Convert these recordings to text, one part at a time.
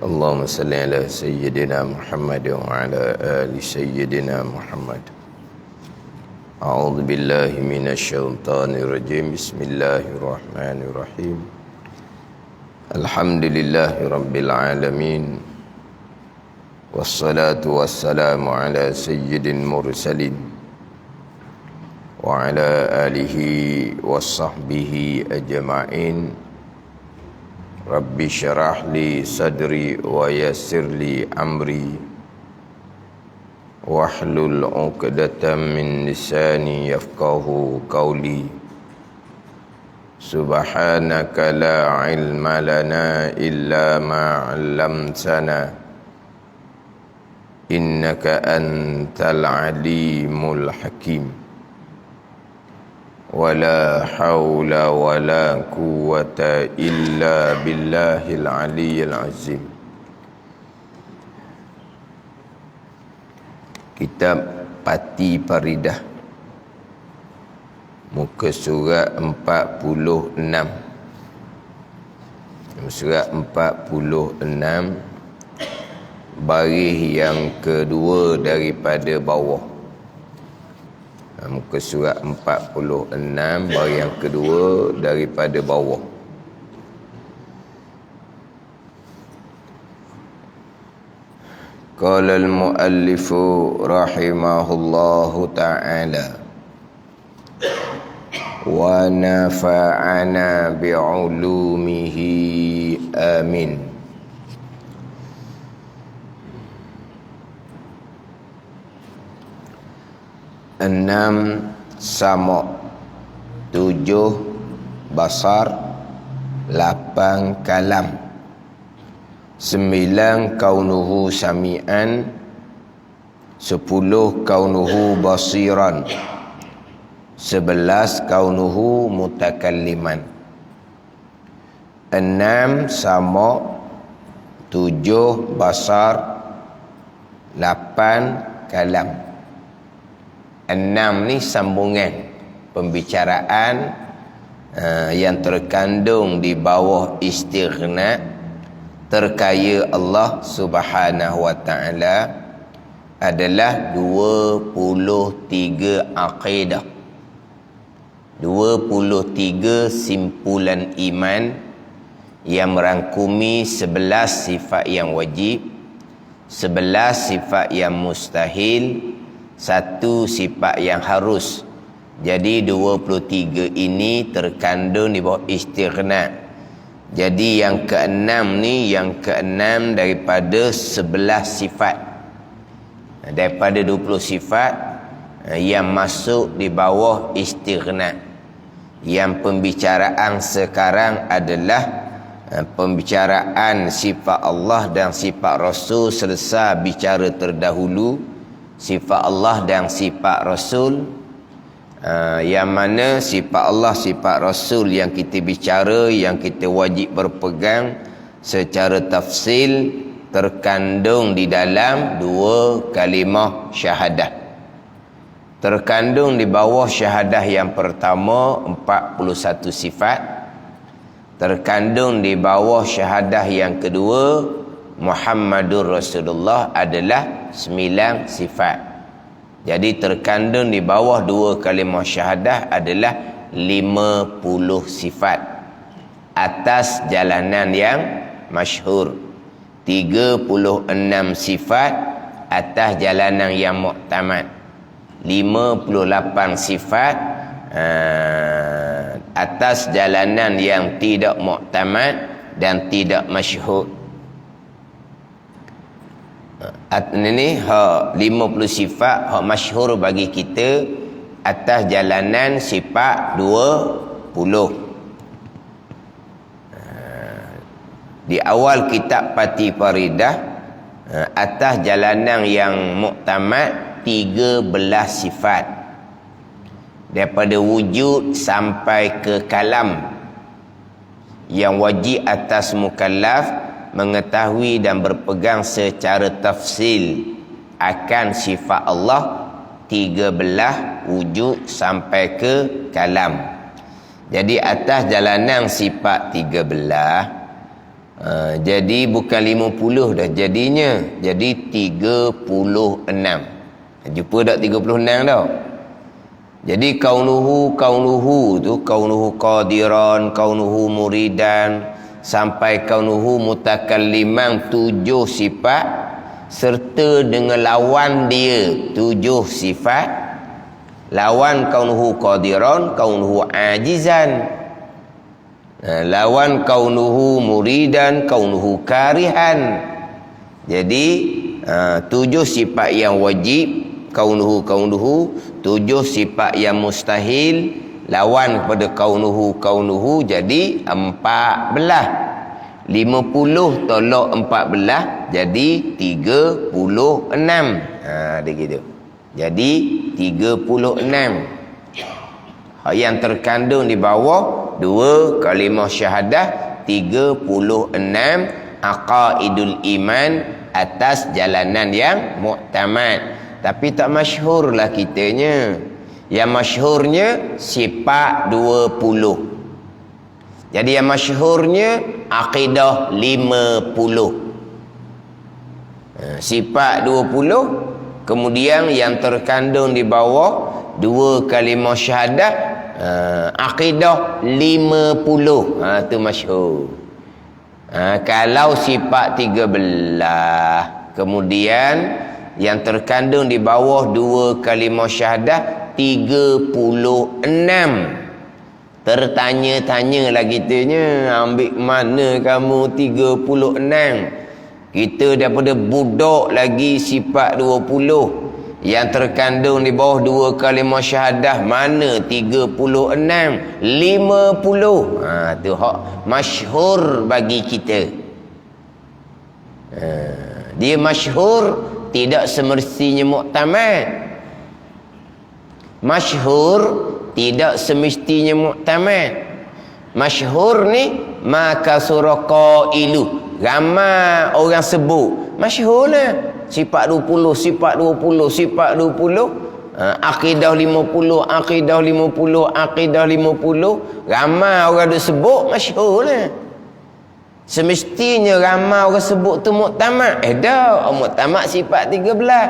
Allahumma salli ala Sayyidina Muhammad wa ala ali Sayyidina Muhammad. A'udzu billahi minasyaitonir rajim. Bismillahirrahmanirrahim. Alhamdulillahi rabbil alamin. Wassalatu wassalamu ala sayyidil mursalin wa ala alihi washabbihi ajma'in. Rabbi syarah li sadri wa yassir li amri wahlul 'uqdatam min lisani yafqahu qawli. Subhanaka la ilma lana illa ma 'allamtana innaka antal alimul hakim. Wala haula wala quwwata illa billahil aliyyil azim. Kitab Pati Faridah, muka surat 46. Surat 46, baris yang kedua daripada bawah. Muka surat 46, baris yang kedua daripada bawah. Qala al-muallifu rahimahullahu ta'ala wa nafa'ana bi'ulumihi amin. Enam sama, tujuh basar, lapan kalam, sembilan kaunuhu sami'an, sepuluh kaunuhu basiran, sebelas kaunuhu mutakalliman. Enam sama, tujuh basar, lapan kalam. Enam ni sambungan pembicaraan yang terkandung di bawah istighna terkaya Allah Subhanahu wa ta'ala adalah 23 akidah, 23 simpulan iman yang merangkumi 11 sifat yang wajib, 11 sifat yang mustahil, satu sifat yang harus. Jadi 23 ini terkandung di bawah istighna. Jadi yang keenam ni, yang keenam daripada 11 sifat. Daripada 20 sifat yang masuk di bawah istighna. Yang pembicaraan sekarang adalah pembicaraan sifat Allah dan sifat Rasul. Selesai bicara terdahulu sifat Allah dan sifat Rasul, yang mana sifat Allah, sifat Rasul yang kita bicara, yang kita wajib berpegang secara tafsil, terkandung di dalam dua kalimah syahadah. Terkandung di bawah syahadah yang pertama 41 sifat. Terkandung di bawah syahadah yang kedua Muhammadur Rasulullah adalah 9 sifat. Jadi terkandung di bawah dua kalimah syahadah adalah 50 sifat atas jalanan yang masyhur. 36 sifat atas jalanan yang muktamad. 58 sifat atas jalanan yang tidak muktamad dan tidak masyhur. Ini 50 sifat hak masyhur bagi kita atas jalanan sifat 20. Di awal kitab Pati Faridah, atas jalanan yang muktamad 13 sifat. Daripada wujud sampai ke kalam, yang wajib atas mukallaf mengetahui dan berpegang secara tafsil akan sifat Allah 13 wujud sampai ke kalam. Jadi atas jalanan sifat 13 Jadi bukan 50 dah jadinya. Jadi 36. Jumpa tak 36 dah? Jadi kaunuhu tu, kaunuhu qadiran, kaunuhu muridan, sampai kaunuhu mutakalliman, 7 sifat, serta dengan lawan dia 7 sifat. Lawan kaunuhu qadiran, kaunuhu ajizan. Lawan kaunuhu muridan, kaunuhu karihan. Jadi 7 sifat yang wajib, kaunuhu, 7 sifat yang mustahil, lawan kepada kaunuhu, jadi 14. 50 tolak 14 jadi 36. Dia gitu. Jadi 36. Yang terkandung di bawah 2 kalimah syahadah, 36 aqaidul iman atas jalanan yang muktamad. Tapi tak masyhur lah kitanya. Yang masyhurnya sifat 20. Jadi yang masyhurnya akidah 50. Sifat 20. Kemudian yang terkandung di bawah 2 kalimah syahadah, akidah 50. Itu masyhur. Kalau sifat 13, kemudian yang terkandung di bawah 2 kalimah syahadah 36. Tertanya-tanya lah kitanya, ambil mana kamu 36? Kita daripada budak lagi sifat 20. Yang terkandung di bawah 2 kalimah syahadah mana 36? 50. Tu hak masyhur bagi kita. Dia masyhur, tidak semestinya muktamad. Masyhur tidak semestinya muktamad. Masyhur ni maka suraqailu, ramai orang sebut. Masyhur lah. Sifat 20, sifat 20, sifat 20. Akidah 50, akidah 50, akidah 50. Ramai orang dah sebut, masyhur lah. Semestinya ramai orang sebut tu muktamad. Dah, muktamad sifat 13.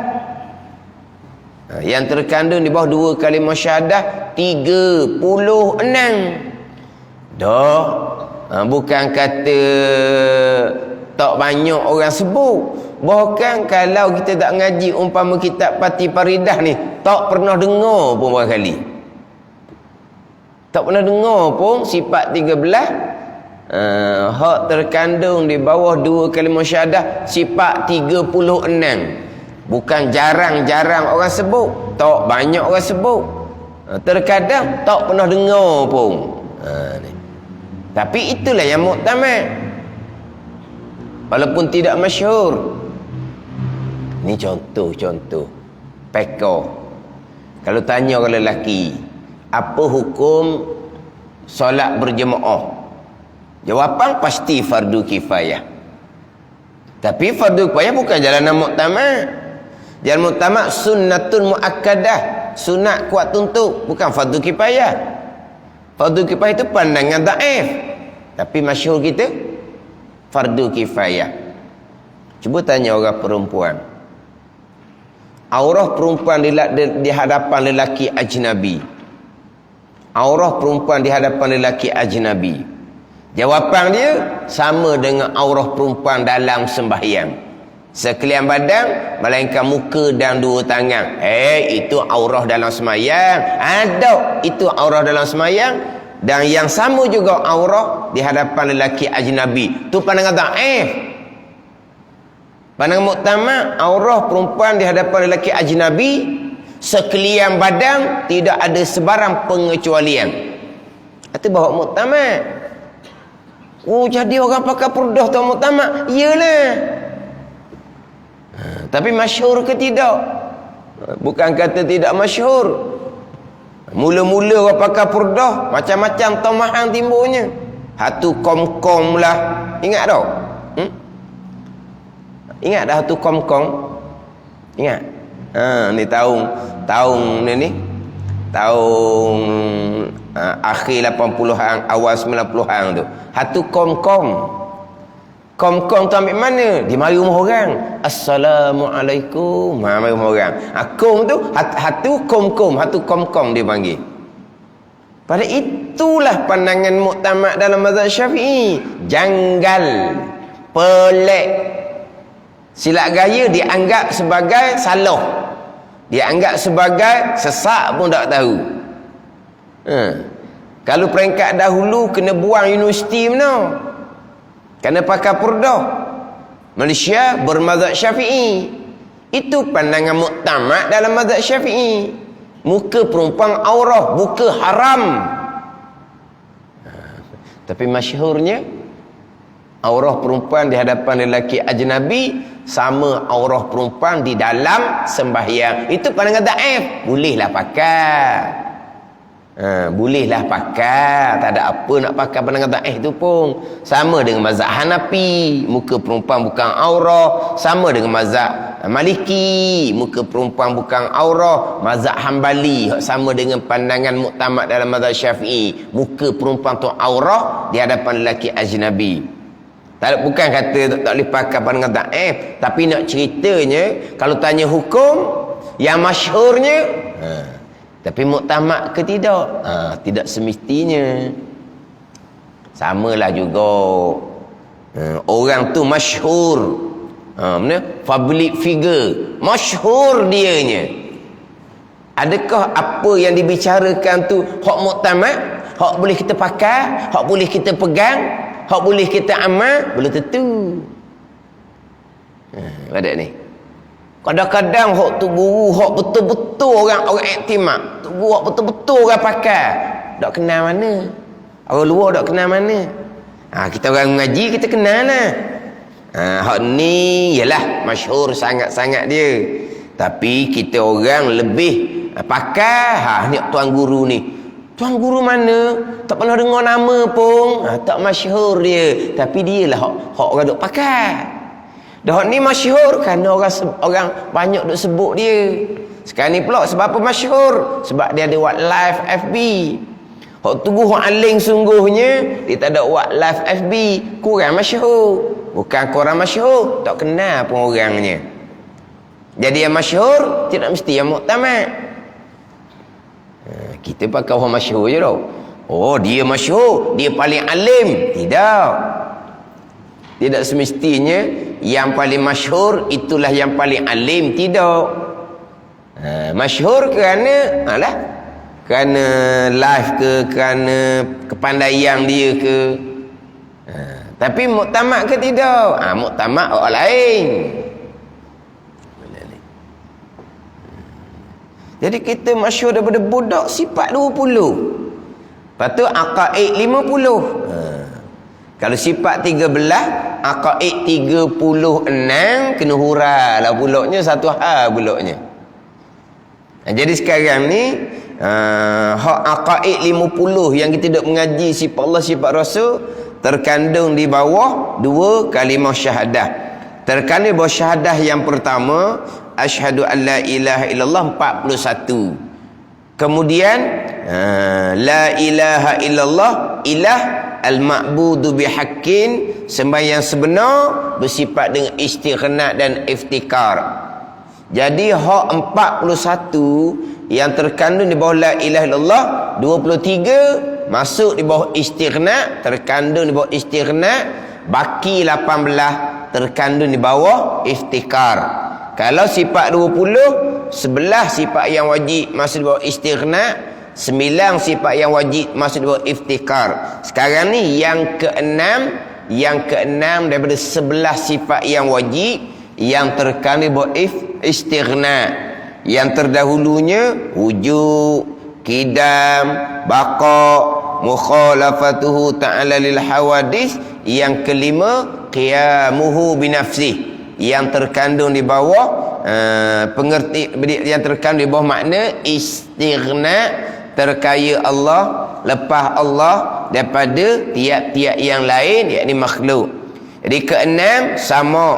Yang terkandung di bawah 2 kalimah syahadah 36. Dah, bukan kata tak banyak orang sebut. Bahkan kalau kita tak ngaji umpama kitab Pati Faridah ni, tak pernah dengar pun barangkali. Tak pernah dengar pun sifat 13. Hak terkandung di bawah 2 kalimah syahadah sifat 36. Bukan jarang-jarang orang sebut, tak banyak orang sebut. Terkadang tak pernah dengar pun. Tapi itulah yang muktamad, walaupun tidak masyhur. Ni contoh-contoh peko. Kalau tanya orang lelaki, apa hukum solat berjemaah? Jawapan pasti fardu kifayah. Tapi fardu kifayah bukan jalanan muktamad. Jalan muktamad sunnatun muakkadah, sunat kuat tuntut, bukan fardu kifayah. Fardu kifayah itu pandangan dhaif. Tapi masyhur kita fardu kifayah. Cuba tanya orang perempuan. Aurah perempuan di hadapan lelaki ajnabi. Aurah perempuan di hadapan lelaki ajnabi. Jawapan dia sama dengan aurah perempuan dalam sembahyang. Sekalian badan melainkan muka dan 2 tangan. Itu aurah dalam sembahyang. Ada itu aurah dalam sembahyang. Dan yang sama juga aurah di hadapan lelaki ajnabi. Tu pandangan dhaif. Pandangan muktamad, aurah perempuan di hadapan lelaki ajnabi sekalian badan tidak ada sebarang pengecualian. Itu bahawa muktamad. Jadi orang pakai purdah tu muktamad? Iyalah. Tapi masyhur ke tidak? Bukan kata tidak masyhur. Mula-mula orang pakai purdah, macam-macam tomahan timbulnya. Hatu kom-kom lah. Ingat tak? Ingat dah tu kom-kom? Ingat? Ni tahun ni tahun akhir 80-an awal 90-an tu. Hatu kom-kom. Kom-kom tu ambil mana? Dia mari rumah orang. Assalamualaikum. Mari rumah orang. Kom tu, hatu kom-kom, hatu kom-kom dia panggil. Pada itulah pandangan muktamad dalam mazhab Syafi'i. Janggal, pelik. Silap gaya dianggap sebagai salah. Dianggap sebagai sesak pun tak tahu. Kalau peringkat dahulu kena buang universiti mana? Kena pakai purdah. Malaysia bermazhab Syafi'i. Itu pandangan muktamad dalam mazhab Syafi'i. Muka perempuan aurah, muka haram. Tapi masyhurnya aurah perempuan di hadapan lelaki ajnabi sama aurah perempuan di dalam sembahyang. Itu pandangan dhaif. Bolehlah pakai. Bolehlah pakai, tak ada apa nak pakai pandangan dhaif tu pun. Sama dengan mazhab Hanafi, muka perempuan bukan aurah. Sama dengan mazhab Maliki, muka perempuan bukan aurah. Mazhab Hambali sama dengan pandangan muktamad dalam mazhab Syafi'i, muka perempuan tu aurah di hadapan lelaki ajnabi. Bukan kata tak boleh pakai pandangan dhaif, tapi nak ceritanya kalau tanya hukum yang masyhurnya, tapi muktamad ke tidak? Tidak semestinya. Samalah juga. Orang tu masyhur. Public figure. Masyhur dianya. Adakah apa yang dibicarakan tu hak muktamad? Hak boleh kita pakai? Hak boleh kita pegang? Hak boleh kita amal? Belum tentu. Ada ni. Kadang-kadang hak tu guru, hak betul-betul orang iktimad. Tu guru hak betul-betul orang pakai. Tak kenal mana. Orang luar tak kenal mana. Kita orang mengaji, kita kenal lah. Hak ni ialah masyhur sangat-sangat dia. Tapi kita orang lebih pakai. Ni tuan guru ni. Tuan guru mana? Tak pernah dengar nama pun. Tak masyhur dia. Tapi dia lah hak orang duk pakai. Dah ni masyhur kerana orang banyak duk sebut dia. Sekarang ni pula sebab apa masyhur? Sebab dia ada buat live FB. Hak tunggu hak aling sungguhnya dia tak ada buat live FB, kurang masyhur. Bukan kurang masyhur, tak kenal pun orangnya. Jadi yang masyhur tidak mesti yang muktamad. Kita pakai orang masyhur je tau. Oh, dia masyhur, dia paling alim. Tidak. Tidak semestinya yang paling masyhur itulah yang paling alim. Tidak. Masyhur kerana kerana live ke, kerana kepandaian dia ke. Tapi muktamad ke tidak? Muktamad orang lain. Jadi kita masyhur daripada budak sifat 20. Lepas tu aqaid 50. Kalau sifat 13, aqaid 36 kena hurailah pulaknya satu hal pulaknya. Jadi sekarang ni hak aqaid 50 yang kita duk mengaji sifat Allah sifat Rasul terkandung di bawah 2 kalimah syahadah. Terkandung bawah syahadah yang pertama asyhadu an la ilaha illallah 41. Kemudian la ilaha illallah ilah al-ma'budu bihaqqin, sembahyang sebenar bersifat dengan istighna dan iftikar. Jadi hak 41 yang terkandung di bawah la ilaha illallah, 23 masuk di bawah istighna, terkandung di bawah istighna, baki 18 terkandung di bawah iftikar. Kalau sifat 20, 11 sifat yang wajib masuk di bawah istighna, 9 sifat yang wajib masuk di bawah iftikar. Sekarang ni yang keenam daripada 11 sifat yang wajib yang terkandung di bawah istighna. Yang terdahulunya wujud, qidam, baqa, mukhalafatuhu ta'ala lil hawadis. Yang kelima qiyamuhu binafsih, yang terkandung di bawah yang terkandung di bawah makna istighna, terkaya Allah, lepas Allah daripada tiap-tiap yang lain, yakni makhluk. Jadi keenam sama,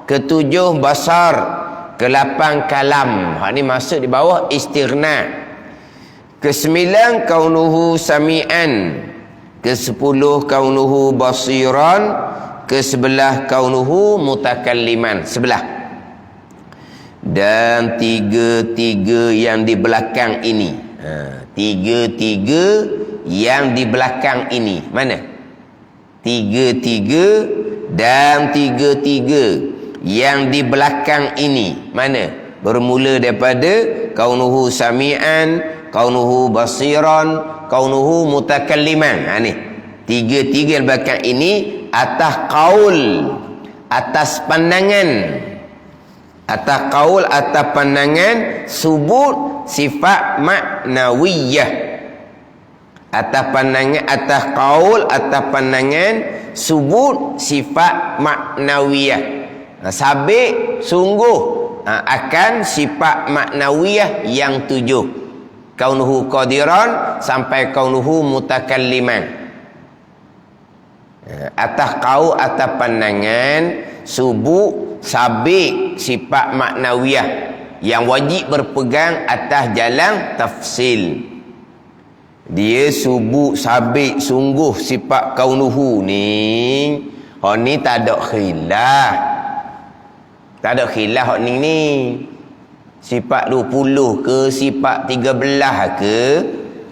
ketujuh basar, ke-8 kalam. Hak ni masuk di bawah istighna. Ke-9 kaunuhu sami'an, ke-10 kaunuhu basiran, ke sebelah kaunuhu mutakalliman, sebelah. Dan tiga-tiga yang di belakang ini, tiga-tiga yang di belakang ini mana? Tiga-tiga dan tiga-tiga yang di belakang ini mana? Bermula daripada kaunuhu sami'an, kaunuhu basiran, kaunuhu mutakalliman. Ni tiga-tiga yang belakang ini atas qaul, atas pandangan, atas qaul, atas pandangan subut sifat maknawiyah. Atas pandangan, atas qaul, atas pandangan subut sifat maknawiyah. Sabit sungguh akan sifat maknawiyah yang 7. Kaunuhu qadiran sampai kaunuhu mutakalliman. Atas qaul, atas pandangan subut sabit sifat maknawiyah yang wajib berpegang atas jalan tafsil. Dia subut sabit sungguh sifat kaunuhu ni. Ni tak ada khilaf. Tak ada khilaf hak ni. Sifat 20 ke sifat 13 ke?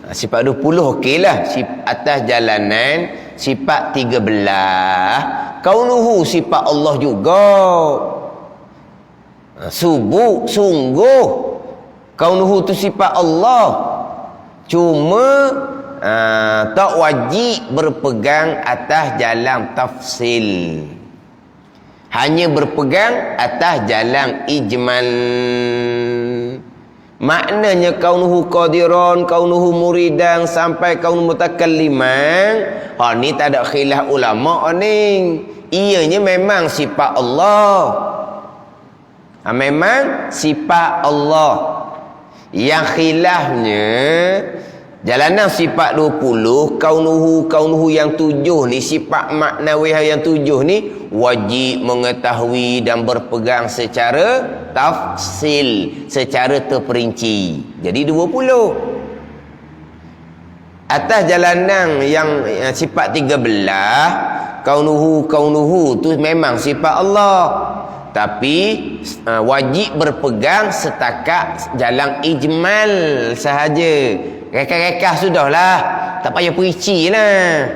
Sifat 20 okeylah. Atas jalanan sifat 13 kaunuhu sifat Allah juga. Subut sungguh kaunuhu tu sifat Allah. Cuma tak wajib berpegang atas jalan tafsil. Hanya berpegang atas jalan ijmal. Maknanya kaunuhu qadiran, kaunuhu muridan sampai kaunuhu mutakalliman. Ni tak ada khilaf ulama ni. Ianya memang sifat Allah. Memang sifat Allah. Yang khilafnya jalanan sifat 20 kaunuhu yang 7 ni, sifat maknawiyah yang 7 ni wajib mengetahui dan berpegang secara tafsil, secara terperinci. Jadi 20. Atas jalanan yang sifat 13 kaunuhu tu memang sifat Allah. Tapi wajib berpegang setakat jalan ijmal sahaja. Rekah-rekah sudahlah, tak payah perinci lah.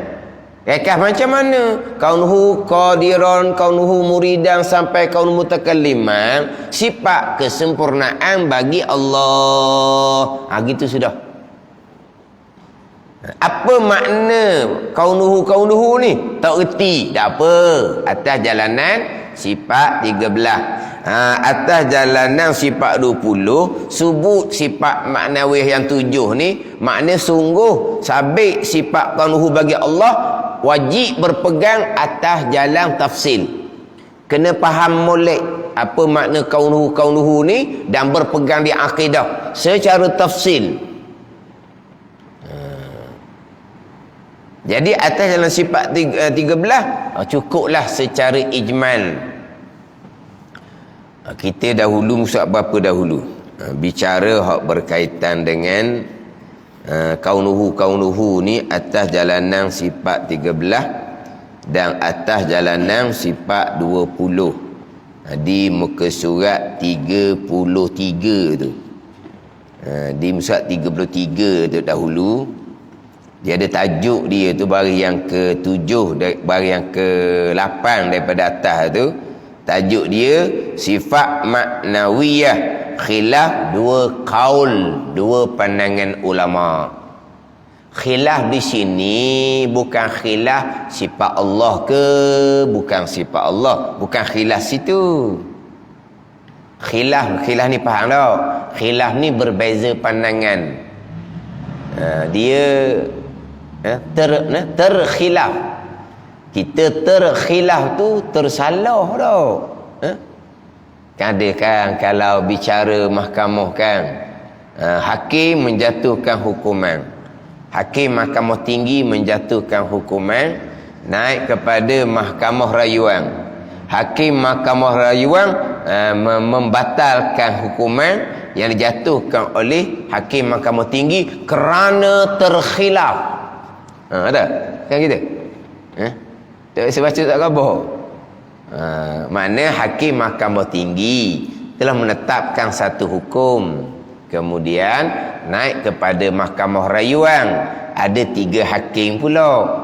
Rekah macam mana? Kaunuhu qadiran, kaunuhu muridan sampai kaunuhu mutakalliman, sifat kesempurnaan bagi Allah. Gitu sudah. Apa makna kaunuhu ni? Tak erti. Tak apa. Atas jalanan sifat 13. Atas jalanan sifat 20 subut sifat maknawiyah yang 7 ni, makna sungguh sabit sifat kaunuhu bagi Allah wajib berpegang atas jalan tafsil. Kena faham molek apa makna kaunuhu ni dan berpegang di akidah secara tafsil. Jadi atas jalan sifat 13 cukuplah secara ijmal. Kita dahulu musuh berapa dahulu bicara hak berkaitan dengan kaunuhu ni atas jalanan sifat 13 dan atas jalanan sifat 20 di muka surat 33 tu. Di muka surat 33 tu dahulu dia ada tajuk dia tu baris yang ke-7 baris yang ke-8 daripada atas tu. Tajuk dia sifat maknawiyah khilaf dua qaul, dua pandangan ulama. Khilaf di sini bukan khilaf sifat Allah ke bukan sifat Allah, bukan khilaf situ. Khilaf ni faham tak? Khilaf ni berbeza pandangan. Dia terkhilaf. Kita terkhilaf tu tersalah tau. Ada kan kalau bicara mahkamah kan, hakim menjatuhkan hukuman, hakim mahkamah tinggi menjatuhkan hukuman, naik kepada mahkamah rayuan, hakim mahkamah rayuan membatalkan hukuman yang dijatuhkan oleh hakim mahkamah tinggi kerana terkhilaf. Ada kan kita? Tak saya baca tak khabar. Makna hakim mahkamah tinggi telah menetapkan satu hukum, kemudian naik kepada mahkamah rayuan, ada 3 hakim pula.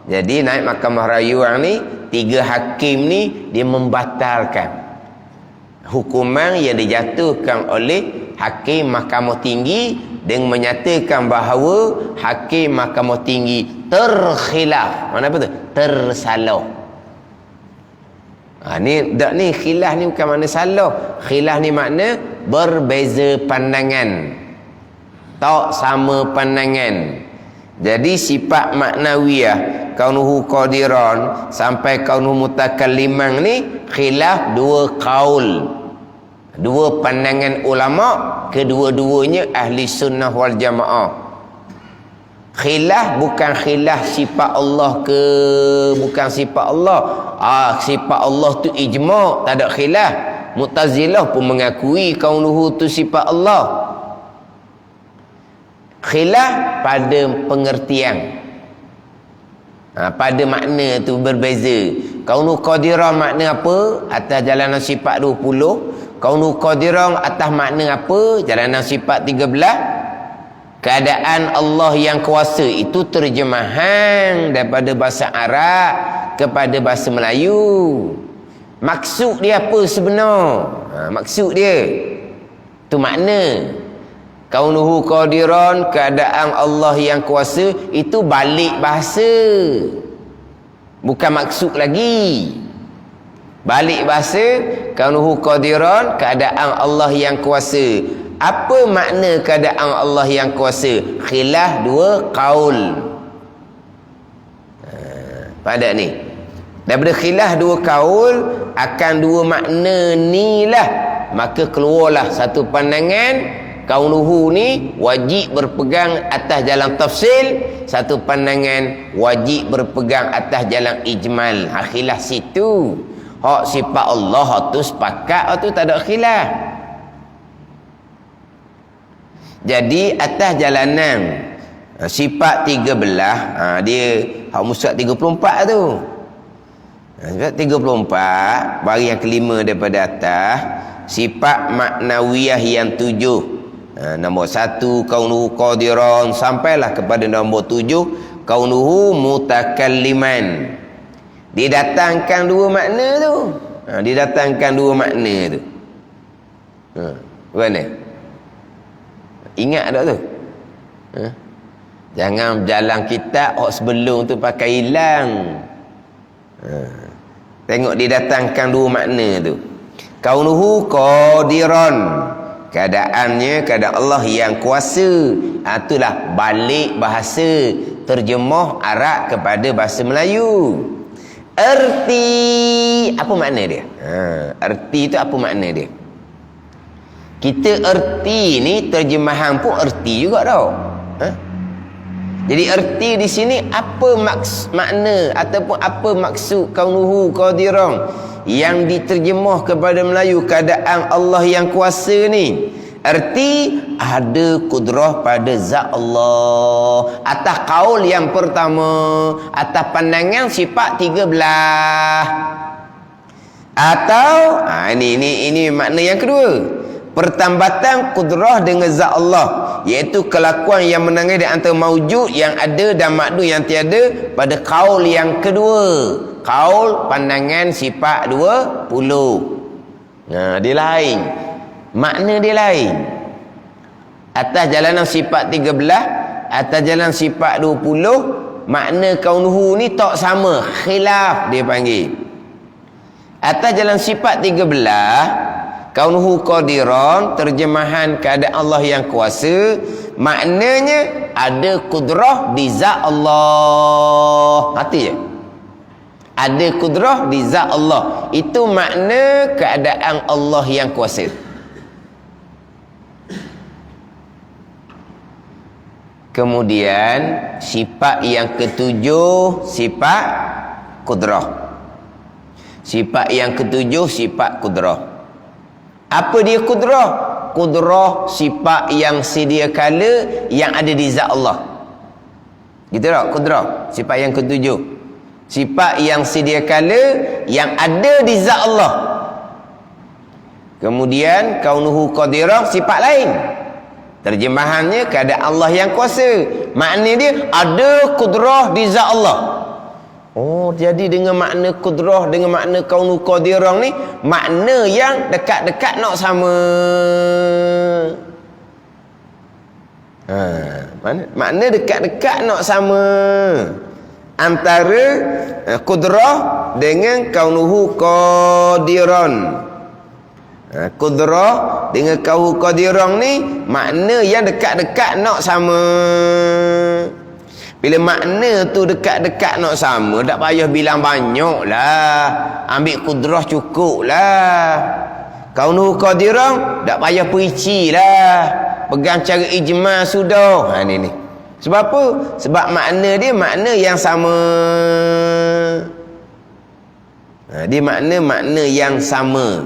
Jadi naik mahkamah rayuan ni, 3 hakim ni dia membatalkan hukuman yang dijatuhkan oleh hakim mahkamah tinggi dengan menyatakan bahawa hakim mahkamah tinggi terkhilaf. Mana apa tu? Tersalah. Ni khilaf ni bukan makna salah. Khilaf ni makna berbeza pandangan, tak sama pandangan. Jadi sifat maknawiyah kaunuhu qadiran sampai kaunuhu mutakalliman ni khilaf 2 qaul, 2 pandangan ulama, kedua-duanya ahli sunnah wal jamaah. Khilaf bukan khilaf sifat Allah ke bukan sifat Allah. Sifat Allah tu ijma', tak ada khilaf. Mu'tazilah pun mengakui kaunuhu tu sifat Allah. Khilaf pada pengertian, pada makna tu berbeza. Kaunuhu qadiran makna apa? Atas jalanan sifat 20. Kaunuhu qadiran atas makna apa? Jalanan sifat 13. Keadaan Allah yang kuasa itu terjemahan daripada bahasa Arab kepada bahasa Melayu. Maksud dia apa sebenar? Maksud dia tu makna. Kaunuhu qadiran, keadaan Allah yang kuasa itu balik bahasa, bukan maksud lagi. Balik bahasa, kaunuhu qadiran, keadaan Allah yang kuasa. Apa makna keadaan Allah yang kuasa? Khilaf 2 qaul. Pada ni, daripada khilaf 2 qaul akan 2 makna ni lah, maka keluarlah satu pandangan kaunuhu ni wajib berpegang atas jalan tafsil, satu pandangan wajib berpegang atas jalan ijmal. Khilaf situ. Hak sifat Allah tu sepakat tu tak ada khilaf. Jadi atas jalanan sifat 13, dia hak musyak 34 tu. Sifat 34 bagi yang kelima daripada atas, sifat maknawiyah yang 7. Nombor 1 kaunuhu qadiran sampailah kepada nombor 7 kaunuhu mutakalliman. Didatangkan 2 makna tu. Didatangkan 2 makna tu. Mana? Ingat tak tu? Jangan berjalan kitab sebelum tu pakai hilang. Tengok didatangkan 2 makna tu. Kaunuhu qadiran, keadaannya keadaan Allah yang kuasa. Itulah balik bahasa, terjemah Arab kepada bahasa Melayu. Erti, apa makna dia? Erti tu apa makna dia? Kita erti ni terjemahan pun erti juga tau. Jadi erti di sini apa makna ataupun apa maksud kaunuhu qadiran yang diterjemah kepada Melayu keadaan Allah yang kuasa ni? Erti ada kudrah pada zat Allah. Atas kaul yang pertama, atas pandangan sifat 13. Atau ini makna yang kedua. Pertambatan kudrah dengan zat Allah, iaitu kelakuan yang menangis di antara maujud yang ada dan makhluk yang tiada pada kaul yang kedua. Kaul pandangan sifat 20. Dia lain. Makna dia lain. Atas jalanan sifat 13, atas jalanan sifat 20, makna kaunuhu ni tak sama, khilaf dia panggil. Atas jalan sifat 13 kaunuhu qadiran, terjemahan keadaan Allah yang kuasa, maknanya ada kudrah di zat Allah. Hati je. Ada kudrah di zat Allah. Itu makna keadaan Allah yang kuasa. Kemudian sifat yang ketujuh, sifat kudrah. Sifat yang ketujuh, sifat kudrah. Apa dia kudrah? Kudrah sifat yang sedia kala yang ada di zat Allah. Gitu tak? Kudrah sifat yang ketujuh. Sifat yang sedia kala yang ada di zat Allah. Kemudian kaunuhu qadiran, sifat lain. Terjemahannya keadaan Allah yang kuasa. Makna dia ada kudrah di zat Allah. Oh, jadi dengan makna kudrah, dengan makna kaunuhu qadiran ni, makna yang dekat-dekat nak sama. Makna dekat-dekat nak sama antara kudrah dengan kaunuhu qadiran. Kudrah dengan kaunuhu qadiran ni makna yang dekat-dekat nak sama. Bila makna tu dekat-dekat nak sama, tak payah bilang banyak lah, ambil kudrah cukup lah. Kaunuhu qadiran tak payah perinci lah, pegang cara ijma sudah. Ni sebab apa? Sebab makna dia makna yang sama. Dia makna yang sama.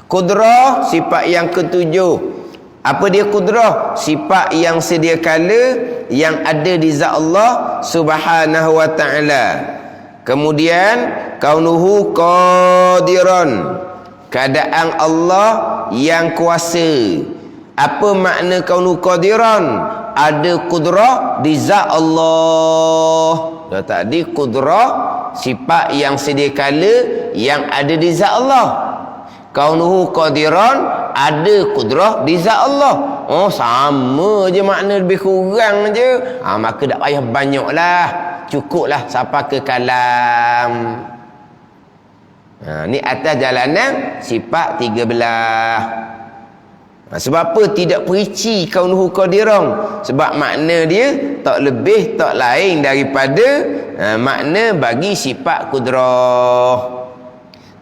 Kudrah, sifat yang ketujuh. Apa dia kudrah? Sifat yang sedia kala yang ada di zat Allah Subhanahu wa ta'ala. Kemudian kaunuhu qadiran, keadaan Allah yang kuasa. Apa makna kaunuhu qadiran? Ada kudrah di zat Allah. Dah tadi kudrah sifat yang sedia kala yang ada di zat Allah. Kaunuhu qadiran, ada kudrah di zat Allah. Oh, sama je makna, lebih kurang je. Maka tak payah banyaklah, cukuplah sampai ke kalam. Ni atas jalanan sifat 13. Sebab apa tidak perinci kaunuhu qadiran? Sebab makna dia tak lebih tak lain daripada makna bagi sifat kudrah.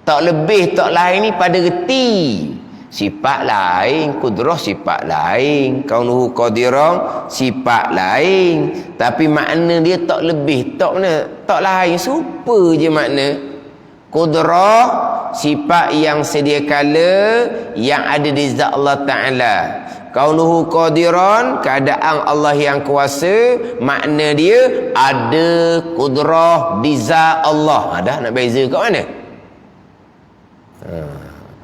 Tak lebih tak lain ni pada reti. Sifat lain, kudrah sifat lain, kaunuhu qadiran sifat lain. Tapi makna dia tak lebih tak lain, serupa je makna. Kudrah sifat yang sedia kala yang ada di zat Allah Ta'ala. Kaunuhu qadiran, keadaan Allah yang kuasa, makna dia ada kudrah di zat Allah. Dah nak beza kat mana?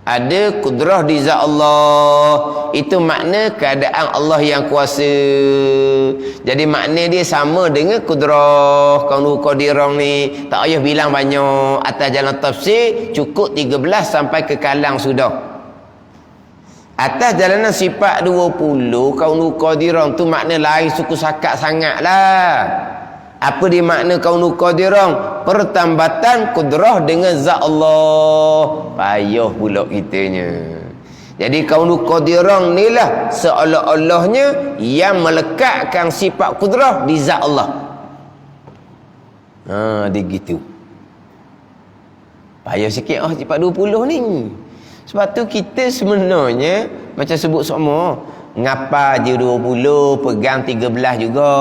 Ada kudrah di zat Allah, itu makna keadaan Allah yang kuasa. Jadi makna dia sama dengan kudrah kaunuhu qadiran ni. Tak payah bilang banyak. Atas jalan tafsir cukup 13 sampai ke kalang sudah. Atas jalanan sifat 20 kaunuhu qadiran tu makna lain suku sakat sangatlah. Apa dia makna kaunuhu qadiran? Pertambatan kudrah dengan zat Allah. Payah pula kitanya. Jadi kaunuhu qadiran ni lah seolah-olahnya yang melekatkan sifat kudrah di zat Allah. Dia gitu. Payah sikit sifat 20 ni. Sebab tu kita sebenarnya macam sebut semua, ngapa je 20, pegang 13 juga.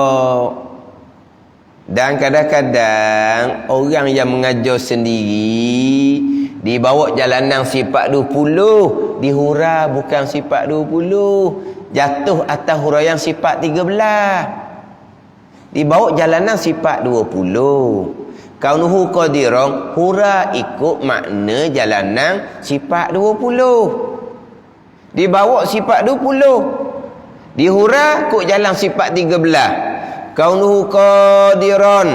Dan kadang-kadang orang yang mengajar sendiri dibawa jalanan sifat 20, dihura bukan sifat 20, jatuh atas huraian sifat 13. Dibawa jalanan sifat 20, kaunuhu qadiran, hura ikut makna jalanan sifat 20. Dibawa sifat 20, dihura ikut jalan sifat 13. Kaunuhu qadiran,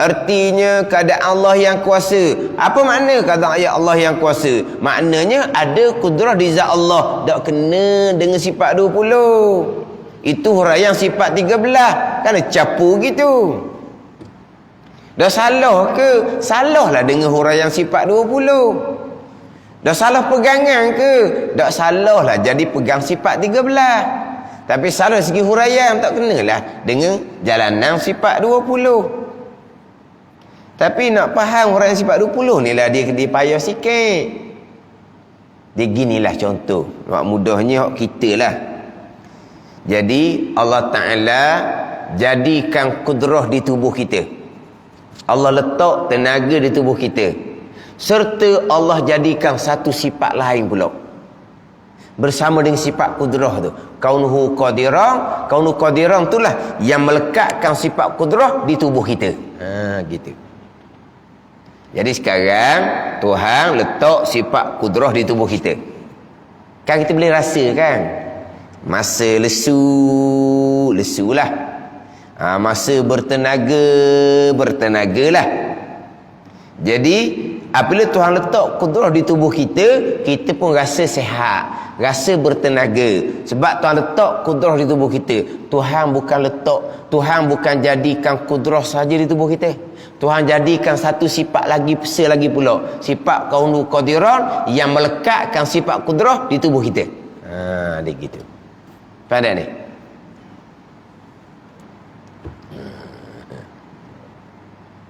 artinya keadaan Allah yang kuasa. Apa makna kata ayat Allah yang kuasa? Maknanya ada kudrah di zat Allah, tak kena dengan sifat 20. Itu huraian sifat 13. Kan capu gitu. Dah salah ke? Salahlah dengan huraian sifat 20. Dah salah pegangan ke? Tak salahlah jadi pegang sifat 13. Tapi salah segi huraian, tak kenalah dengan jalanan sifat 20. Tapi nak faham huraian sifat 20 ni lah dia payah sikit. Dia ginilah contoh. Mak mudahnya kita lah. Jadi Allah Ta'ala jadikan kudrah di tubuh kita. Allah letak tenaga di tubuh kita. Serta Allah jadikan satu sifat lain pula. bersama dengan sifat kudrah tu. Kaunuhu qadiran, kaunu qadiran itulah yang melekatkan sifat kudrah di tubuh kita. Gitu. Jadi sekarang Tuhan letak sifat kudrah di tubuh kita. Kan kita boleh rasa kan? Masa lesulah. Masa bertenagalah. Jadi apabila Tuhan letak kudrah di tubuh kita, kita pun rasa sihat, rasa bertenaga. Sebab Tuhan letak kudrah di tubuh kita. Tuhan bukan jadikan kudrah saja di tubuh kita. Tuhan jadikan satu sifat lagi besar lagi pula. Sifat kaunu qadiran yang melekatkan sifat kudrah di tubuh kita. Dia gitu. Faham ni?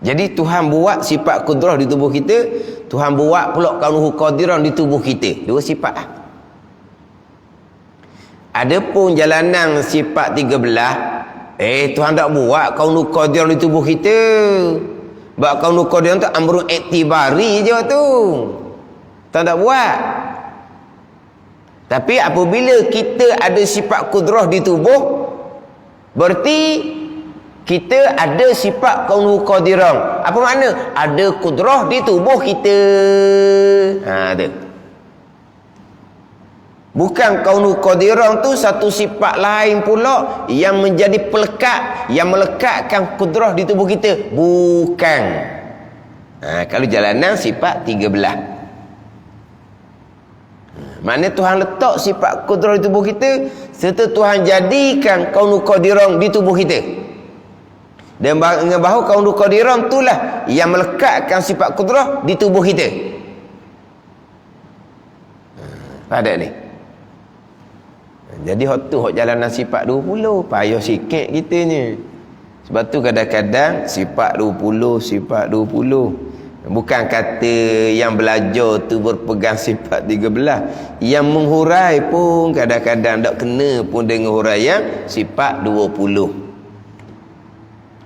Jadi Tuhan buat sifat kudrah di tubuh kita, Tuhan buat pula kaunuhu qadiran di tubuh kita. Dua sifat. Adapun jalanan sifat 13, Tuhan tak buat kaunuhu qadiran di tubuh kita. Sebab kaunuhu qadiran tu amrun iktibari je tu. Tuhan tak buat. Tapi apabila kita ada sifat kudrah di tubuh, berarti kita ada sifat kaunuhu qadiran. Apa makna? Ada kudrah di tubuh kita. Ada. Bukan kaunuhu qadiran tu satu sifat lain pula yang menjadi pelekat, yang melekatkan kudrah di tubuh kita. Bukan. Kalau jalanan sifat 13. Maknanya Tuhan letak sifat kudrah di tubuh kita, serta Tuhan jadikan kaunuhu qadiran di tubuh kita. Dan dengan bahawa kaunuhu qadiran itulah yang melekatkan sifat kudrah di tubuh kita. Ada ni. Jadi hak tu hak jalanan sifat 20, payah sikit kita ni. Sebab tu kadang-kadang sifat 20. Bukan kata yang belajar tu berpegang sifat 13. Yang menghurai pun kadang-kadang tak kena pun dengan huraian sifat 20.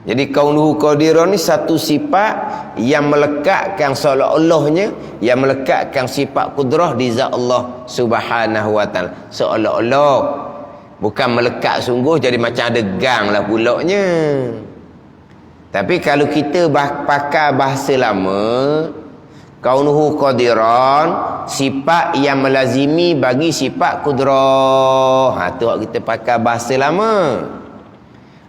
Jadi kaunuhu qadiran ni satu sifat yang melekatkan seolah-olahnya, yang melekatkan sifat kudrah di zat Allah Subhanahu wa taala. Seolah-olah, bukan melekat sungguh jadi macam ada gang lah pulaknya. Tapi kalau kita pakai bahasa lama, kaunuhu qadiran sifat yang melazimi bagi sifat kudrah. Tu kita pakai bahasa lama.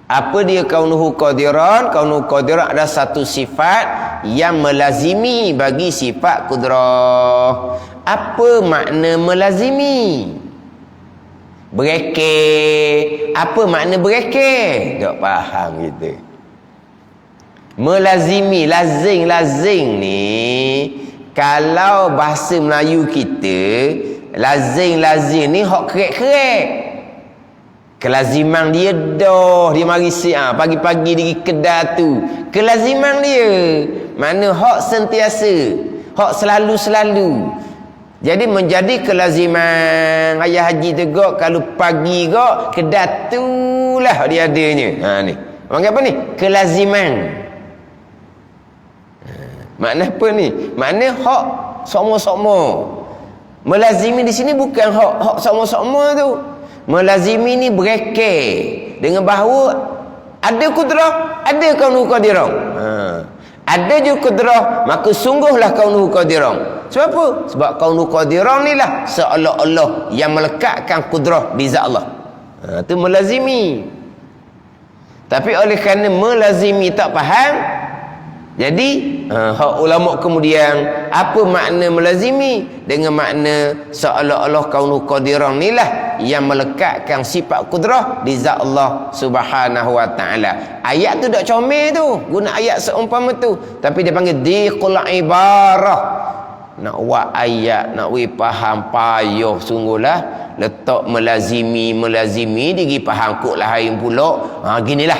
Apa dia kaunuhu qadiran? Kaunuhu qadiran adalah satu sifat yang melazimi bagi sifat kudrah. Apa makna melazimi? Berekeh. Apa makna berekeh? Tak faham kita. Melazimi, lazing ni, kalau bahasa Melayu kita, lazing ni hak kerek-kerek. Kelaziman dia dia mari pagi-pagi di kedai tu. Kelaziman dia. Mana hak sentiasa, hak selalu-selalu. Jadi menjadi kelaziman ayah haji tegak kalau pagi gak kedai tu lah dia adanya. Ni. Panggil apa ni? Kelaziman. Makna apa ni? Makna hak sama-sama. Melazimi di sini bukan hak sama-sama tu. Melazimi ni berekeh dengan bahawa ada kudrah, ada kaunuhu qadiran. Ada je kudrah, maka sungguhlah kaunuhu qadiran. Sebab apa? Sebab kaunuhu qadiran ni lah seolah-olah yang melekatkan kudrah di zat Allah. Itu melazimi. Tapi oleh kerana melazimi tak faham, jadi hak ulama kemudian apa makna melazimi? Dengan makna seolah-olah kaunuhu qadiran ni lah yang melekatkan sifat kudrah di zat Allah Subhanahu wa taala. Ayat tu tak comel tu, guna ayat seumpama tu, tapi dia panggil diqul ibarah. Nak buat ayat, nak faham payah sungguhlah. Letak melazimi digi faham kok lain pula. Ginilah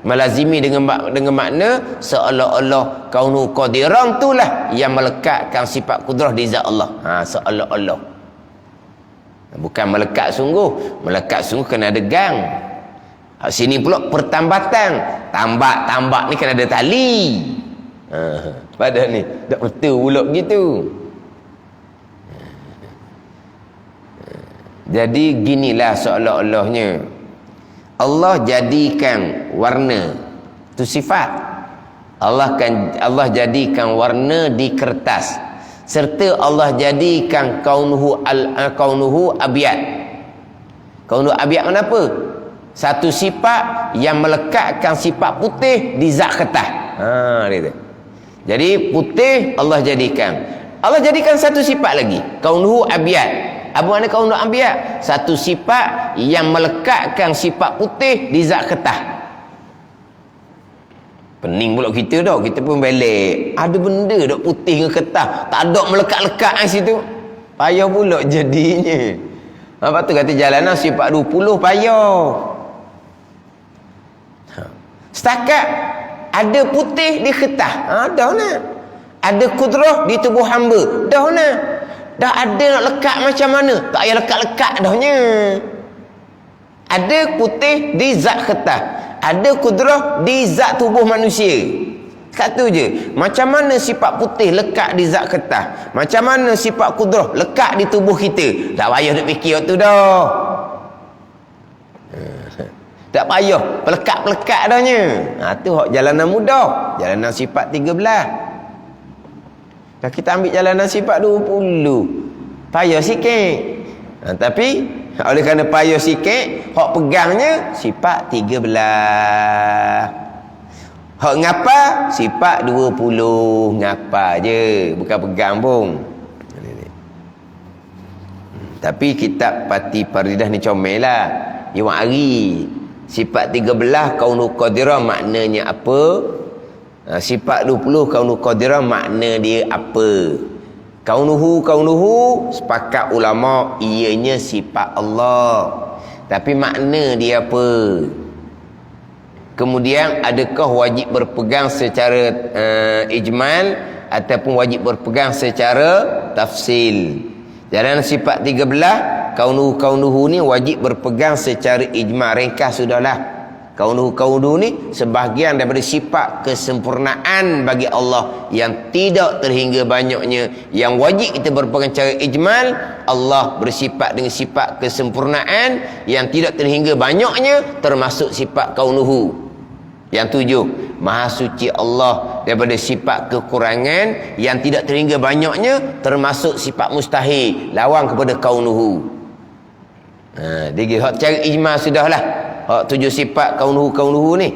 melazimi dengan makna seolah-olah kaunuhu qadiran itulah yang melekatkan sifat kudrah di zat Allah. Seolah-olah. Bukan melekat sungguh. Melekat sungguh kena ada gang. Sini pula pertambatan. Tambak ni kena ada tali. Pada ni tak betul pula begitu. Jadi ginilah seolah-olahnya Allah jadikan warna tu sifat. Allah jadikan warna di kertas, serta Allah jadikan kaunuhu abyad. Kaunuhu abyad kenapa? Satu sifat yang melekatkan sifat putih di zat kertas. Dia tu. Jadi putih Allah jadikan satu sifat lagi, kaunuhu abyad. Apa makna kaunuhu abyad? Satu sifat yang melekatkan sifat putih di zat kertas. Pening pula kita dah, kita pun belik. Ada benda dok putih dengan kertas, tak ada melekat-lekat kat situ. Payah pula jadinya. Lepas tu kata jalanan sifat 20 payah. Setakat ada putih di kertas, dah lah. Ada kudrah di tubuh hamba, dah lah. Dah ada nak lekat macam mana, tak payah lekat-lekat dahnya. Ada putih di zat kertas, ada kudrah di zat tubuh manusia. Satu je. Macam mana sifat putih lekat di zat kertas, macam mana sifat kudrah lekat di tubuh kita. Tak payah nak fikir waktu dah. Tak payah pelekat-pelekat dahnya. Tu hak jalanan mudah, jalanan sifat 13. Kalau kita ambil jalanan sifat 20, payah sikit. Tapi oleh kerana payah sikit, hak pegangnya sifat 13. Hak ngapa? Sifat 20. Ngapa je, bukan pegang pun. Tapi kitab Pati Faridah ni comel lah. Dia hari sifat 13 kaunu qadirah maknanya apa? Sifat 20 kaunu qadirah makna dia apa? Kaunuhu sepakat ulama ianya sifat Allah. Tapi makna dia apa? Kemudian adakah wajib berpegang secara ijmal ataupun wajib berpegang secara tafsil? Jalanan sifat 13 kaunuhu ni wajib berpegang secara ijmal. Ringkas sudahlah. Kaunuhu ni sebahagian daripada sifat kesempurnaan bagi Allah yang tidak terhingga banyaknya, yang wajib kita berpegang secara ijmal. Allah bersifat dengan sifat kesempurnaan yang tidak terhingga banyaknya, termasuk sifat kaunuhu. Yang 7, maha suci Allah daripada sifat kekurangan yang tidak terhingga banyaknya, termasuk sifat mustahil, lawan kepada kaunuhu. Dia hak cara ijmal sudahlah. Hak 7 sifat kaunuhu ni.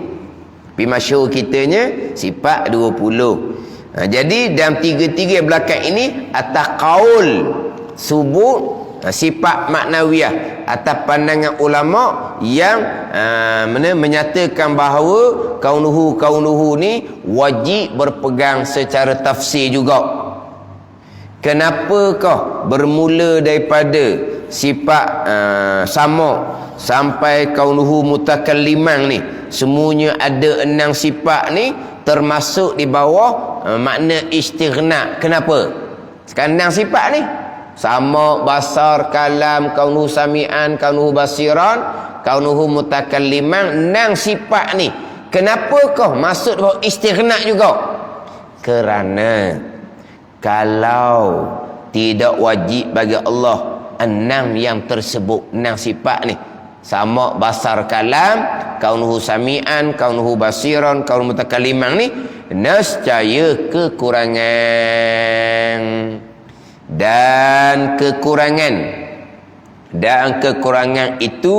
Tapi masyhur kitanya sifat 20. Jadi dalam tiga-tiga belakang ini atas qaul subut sifat maknawiyah, atas pandangan ulama yang menyatakan bahawa kaunuhu ni wajib berpegang secara tafsir juga. Kenapakah bermula daripada sifat sama sampai kaunuhu mutakalliman ni semuanya ada 6 sifat ni, termasuk di bawah makna istighna. Kenapa? Sekarang 6 sifat ni sama, basar, kalam, kaunuhu sami'an, kaunuhu basiran, kaunuhu mutakalliman. 6 sifat ni kenapakah masuk di bawah istighna juga? Kerana kalau tidak wajib bagi Allah 6 yang tersebut, 6 sifat ni sama, basar, kalam, kaunuhu sami'an, kaunuhu basiran, kaunuhu mutakalliman ni, nescaya kekurangan. Dan kekurangan itu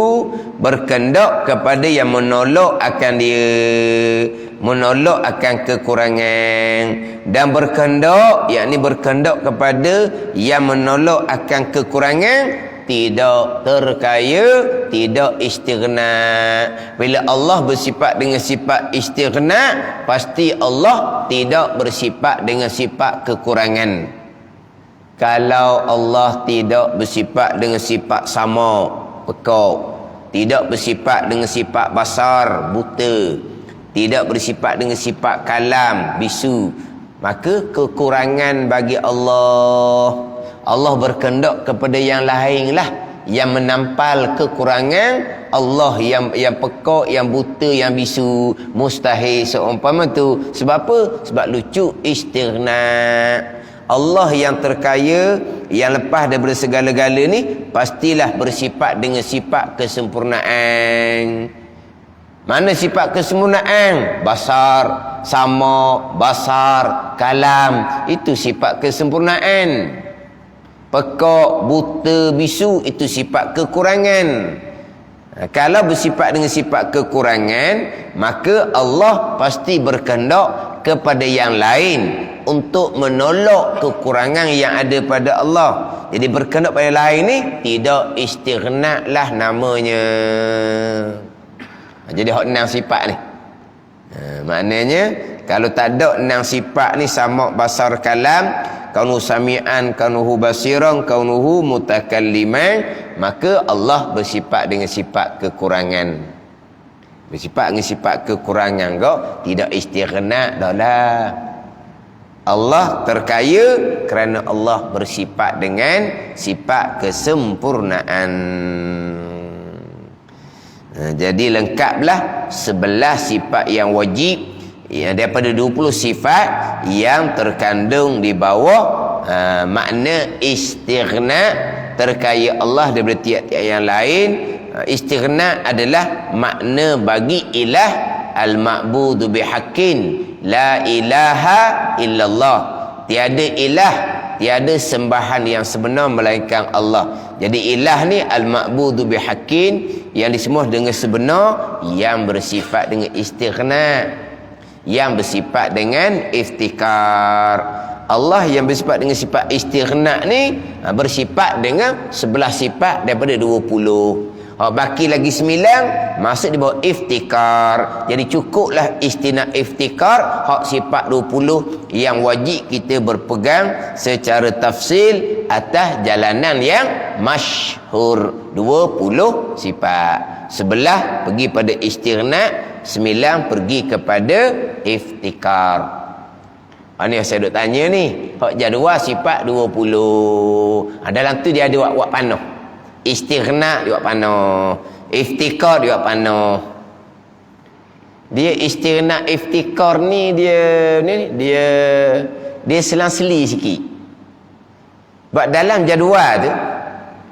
berkendak kepada yang menolak akan dia, menolak akan kekurangan, dan berkendak, yakni berkendak kepada yang menolak akan kekurangan, tidak terkaya, tidak istighna. Bila Allah bersifat dengan sifat istighna, pasti Allah tidak bersifat dengan sifat kekurangan. Kalau Allah tidak bersifat dengan sifat sama, pekak, tidak bersifat dengan sifat basar, buta, tidak bersifat dengan sifat kalam, bisu, maka kekurangan bagi Allah. Allah berkehendak kepada yang lain lah yang menampal kekurangan Allah, yang pekak, yang buta, yang bisu, mustahil seumpama tu. Sebab apa? Sebab lucu istighna. Allah yang terkaya, yang lepas daripada segala-gala ni, pastilah bersifat dengan sifat kesempurnaan. Mana sifat kesempurnaan? Basar, sama, basar, kalam. Itu sifat kesempurnaan. Pekak, buta, bisu, itu sifat kekurangan. Kalau bersifat dengan sifat kekurangan, maka Allah pasti berkehendak kepada yang lain untuk menolak kekurangan yang ada pada Allah. Jadi berkehendak pada lain ni tidak istighna lah namanya. Jadi hak enam sifat ni, maknanya kalau tak ada enam sifat ni, sama, basar, kalam, kaunuhu sami'an, kaunuhu basiran, kaunuhu mutakalliman, maka Allah bersifat dengan sifat kekurangan. Bersifat dengan sifat kekurangan kau tidak istighna dah lah. Allah terkaya kerana Allah bersifat dengan sifat kesempurnaan. Jadi lengkaplah 11 sifat yang wajib, yang daripada 20 sifat yang terkandung di bawah makna istighna, terkaya Allah daripada tiap-tiap yang lain. Istighna adalah makna bagi ilah al-ma'budu bihaqqin, la ilaha illallah, tiada ilah, tiada sembahan yang sebenar melainkan Allah. Jadi ilah ni al-ma'budu bihaqqin, yang disembah dengan sebenar, yang bersifat dengan istighna, yang bersifat dengan iftikar. Allah yang bersifat dengan sifat istighna ni bersifat dengan 11 sifat daripada 20. Baki lagi 9 masuk di bawah iftikar. Jadi cukuplah istina iftikar, hak sifat 20 yang wajib kita berpegang secara tafsil atas jalanan yang masyhur. 20 sifat, 11 pergi pada istighna, 9 pergi kepada iftikar. Ini yang saya duk tanya ni, hak jadual sifat 20. Dalam tu dia ada wak panah. Istighna dia buat panah, iftikar dia buat panah. Dia istighna iftikar ni dia selang-seli sikit. Sebab dalam jadual tu,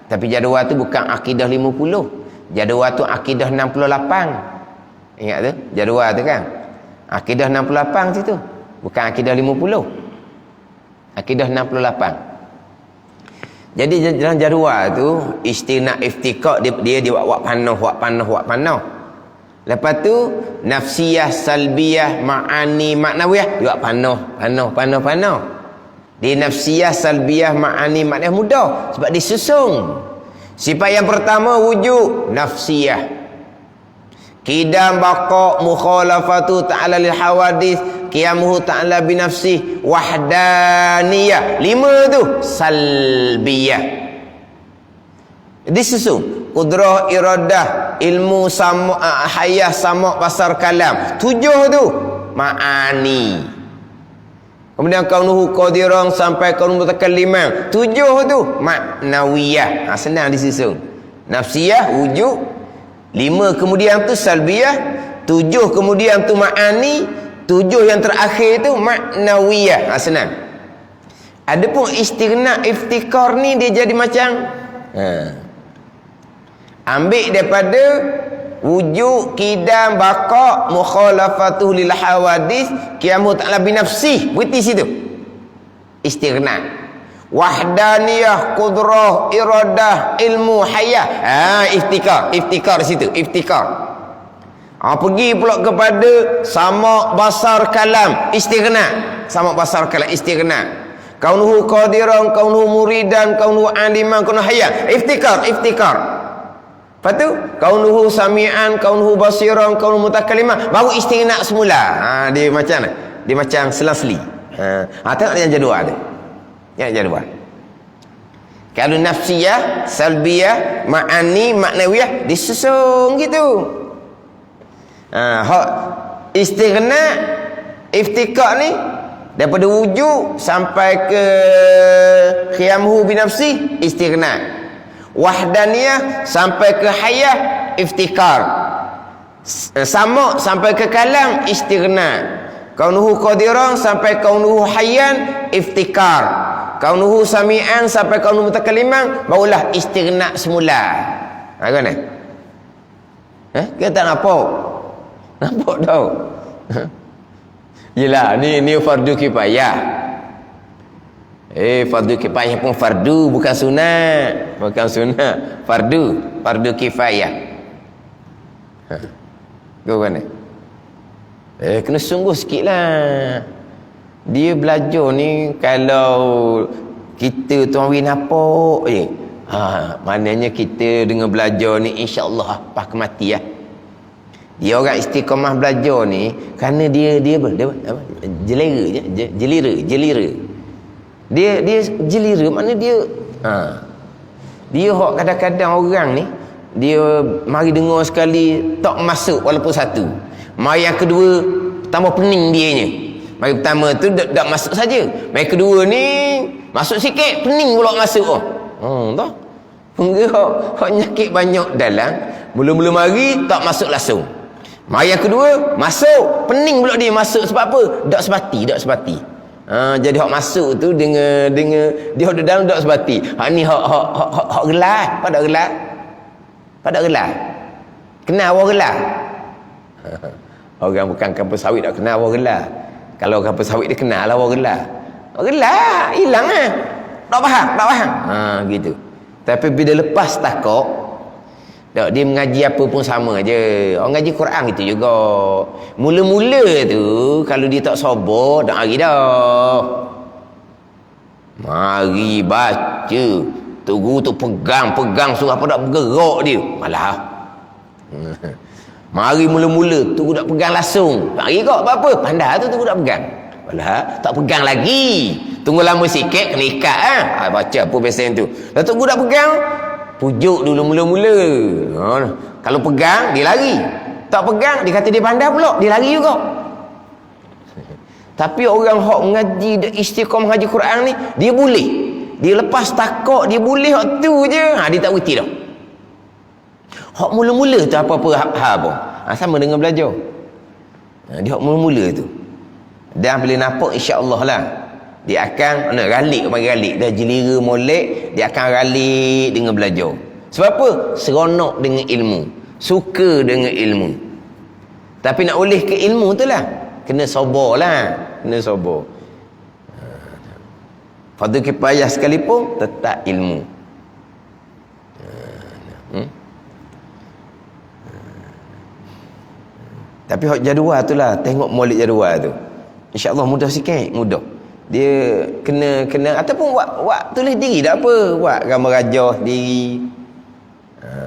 tapi jadual tu bukan akidah 50. Jadual tu akidah 68. Ingat tu? Jadual tu kan? Akidah 68 situ. Bukan akidah 50. Akidah 68. Jadi dalam jadual tu istighna iftikar dia buat panah. Lepas tu nafsiyah, salbiyah, ma'ani, maknawiyah dia buat panah. Di nafsiyah, salbiyah, ma'ani, maknawiyah mudah sebab disusung. Sifat yang pertama wujud nafsiyah. Qidam, baqa, mukhalafatu ta'ala lil hawadith, qiyamuhu ta'ala binafsih, wahdaniyah. 5 tu salbiyah. Disusun qudrah, iradah, ilmu, sama, hayah, sama, basar, kalam. 7 tu ma'ani. Kemudian kaunuhu qadiran sampai kaunuhu mutakalliman. 7 tu maknawiyah. Senang disusun. Nafsiyah wujud, 5 kemudian tu salbiyah, 7 kemudian tu ma'ani, 7 yang terakhir tu maknawiyah. Senang. Adapun istighna iftikar ni dia jadi macam ambil daripada wujud, qidam, baqa, mukhalafatuh lil hawadith, qiyamu ta'ala binafsih. Berhenti situ. Istighna. Wahdaniyah, qudrah, iradah, ilmu, hayah. Iftikar situ, iftikar. Pergi pula kepada sama, basar, kalam, istighna. Sama, basar, kalam, istighna. Kaunuhu qadiran, kaunuhu muridan, kaunuhu aliman, kaunuhu hayah. Iftikar. Lepas tu kaunuhu sami'an, kaunuhu basiran, kaunuhu mutakalliman, baru istighna semula. Dia macam mana? Dia macam selang-seli. Tengok yang jadual tu. Yang jadual. Kalau nafsiyah, salbiyah, ma'ani, maknawiyah disusun gitu. Hak istighna iftikar ni daripada wujud sampai ke qiyamuhu binafsi, istighna. Wahdaniyah sampai ke hayah, iftikar. Sama sampai ke kalam, istighna. Kaunuhu qadiran sampai kaunuhu hayyan, iftikar. kaunuhu sami'an sampai kaunuhu mutakalliman, barulah istighna semula. Kan ni? Kita tak nampak. Nampak tau. Yelah, ni fardu kifayah. Fardu kifayah pun fardu, bukan sunat. Bukan sunat. Fardu kifayah. Kau kan ni? Kena sungguh sikit lah. Dia belajar ni, kalau kita tu orang nampak maknanya kita dengan belajar ni insya-Allah pas kemati lah. Dia orang istiqamah belajar ni kerana dia apa? Jelira. Dia jelira, makna dia hok kadang-kadang orang ni dia mari dengar sekali tak masuk walaupun satu. Mari yang kedua tambah pening dianya. Mari pertama tu tak masuk saja. Mari kedua ni masuk sikit, pening pula masuk. Tahu? Hok nyakit banyak dalam. Mula-mula mari tak masuk langsung. Mari yang kedua masuk, pening pula dia masuk sebab apa? Tak sebati. Jadi hok masuk tu dengan dia hok dalam tak sebati. Hak ni hok gelas, pada gelas. Kenal awak gelas? Orang bukan kampus sawit tak kenal awak gelas. Kalau kampus sawit dia kenal lah awak gelas. Gelas hilang ah. Tak faham. Gitu. Tapi bila lepas takok, tak, dia mengaji apa pun sama je. Orang ngaji Quran itu juga. Mula-mula tu kalau dia tak sabar, tak hari dah. Mari baca. Tu guru tu pegang suruh apa tak bergerak dia. Malah. Mari mula-mula tu guru tak pegang langsung. Tak hari kok apa-apa. Pandai tu guru tak pegang. Malah tak pegang lagi. Tunggu lama sikit kena ikat baca apa biasa tu. Lepas tu guru tak pegang, pujuk dulu mula-mula. Kalau pegang dia lari. Tak pegang dia kata dia pandai pula, dia lari juga. Tapi orang hak mengaji istiqamah ngaji Quran ni, dia boleh. Dia lepas takak dia boleh hak tu je. Dia tak reti dah. Hak mula-mula tu apa-apa apa. Sama dengan belajar. Dia hak mula-mula tu. Dan bila nampak insya-Allah lah, dia akan ralik dah jelira molek, dia akan ralik dengan belajar. Sebab apa? Seronok dengan ilmu, suka dengan ilmu. Tapi nak oleh ke ilmu tu lah, kena sabar lah, kena sabar. Fardu kifayah sekalipun tetap ilmu. Tapi hak jadual tu lah, tengok molek jadual tu, insya-Allah mudah sikit, mudah. Dia kena ataupun buat tulis diri tak apa, buat gambar rajah diri.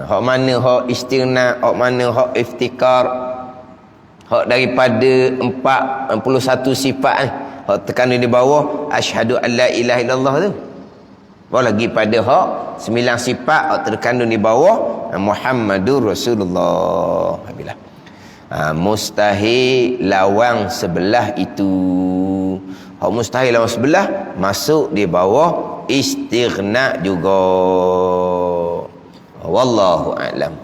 Hak mana hak istighna, hak mana hak iftikar, hak daripada 41 sifat ni, hak tekan di bawah asyhadu alla ilaha illallah tu. Baru lagi pada hak 9 sifat hak terkandung di bawah Muhammadur Rasulullah. Alhamdulillah. Mustahil lawang sebelah itu. Hak mustahil lawan sebelah masuk di bawah istighna juga. Wallahu a'lam.